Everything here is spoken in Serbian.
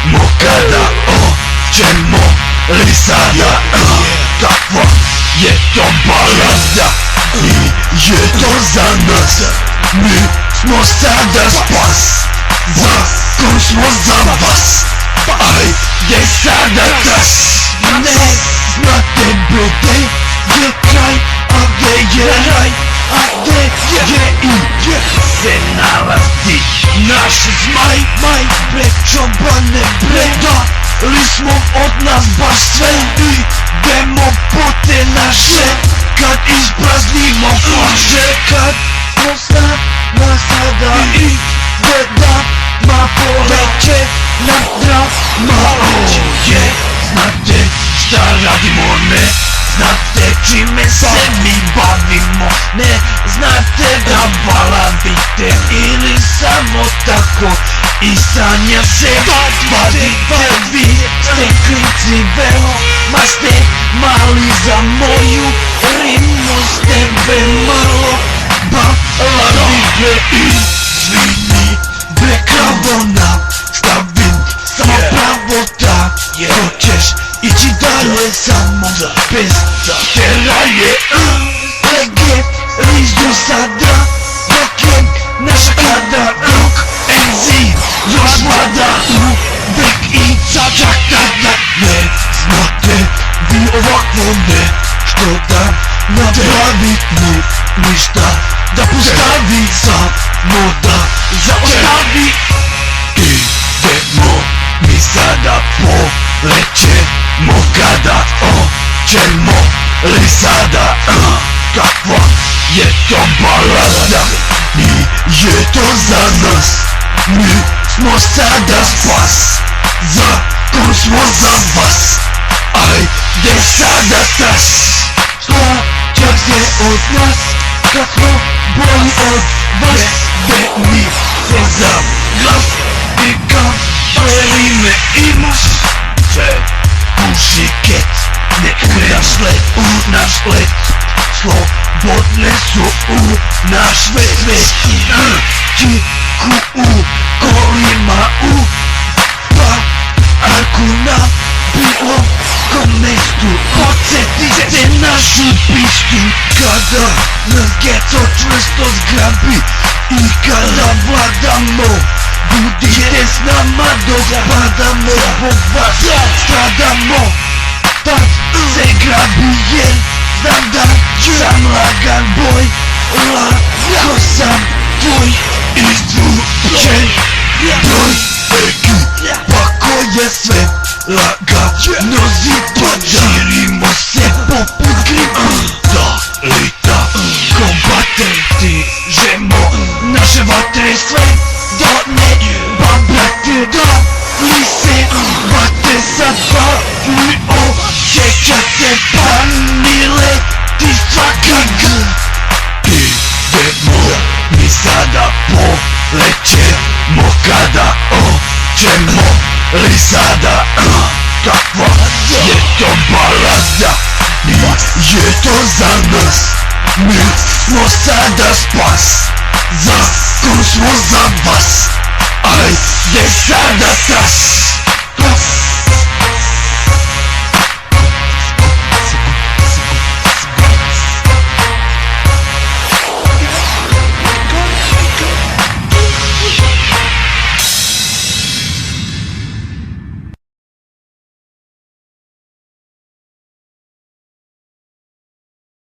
ćemo kada ćemo li sada, kakva je to balada i je to za nas. Mi smo sada spas, zakon smo za vas, ajde sada tas. Ne znate gde je kraj, a gde je raj, a gde je i se nalazi naš zmaj. Prečobane breda, li smo od nas baš sve, idemo po te naše, kad ispraznimo flaše. Kad smo sama sada i vedama poleće nam drama ođe. Znate šta radimo, ne znate čime se mi bavimo, ne znate da valadite ili samo tako i sanja se vadite. Vi ste klinci veoma ste mali za moju rimu, ste malo baladite. Izvini bre kravona, stavim samo pravo da hoćeš ići dalje samo bez teraje. Lege ližu sada dok je naša kada rok NZ još mlada uvek i čak tada. Ne znate vi ovakvo nešto da napravi ništa da postavi, samo da zaostavi. Idemo mi sada polećemo kada ćemo li sada, kakva je to balada i je to za nas. Mi smo sada spas, zakon smo za vas, ajde sada tas. Plaća se od nas kad smo bolji od vas, gde mi se za glas i kaferine imaš. Sve ušiket, ne u naš let, slobodne su u naš svet. Kiku u kolima u parku na bilo kom mestu, podsjetite našu pistu. Kada nas geto čvrsto zgrabi i kada vladamo, budite s nama dok padamo, zbog vas stradamo. Tad se grabi jer znam da sam lagan boj, lako sam tvoj izvučen broj. Ekipa koja sve lagano zipada, širimo se poput gripa. Da li da kombatenti žemo naše vatre sve do neba, brate, da li se vate sad bavili, osjećate panile ti svakak. Idemo mi sada polećemo kada ćemo li sada, kakva je to balada i je to za nas. Mi smo sada spas, zakon smo za vas, ajde sada tas.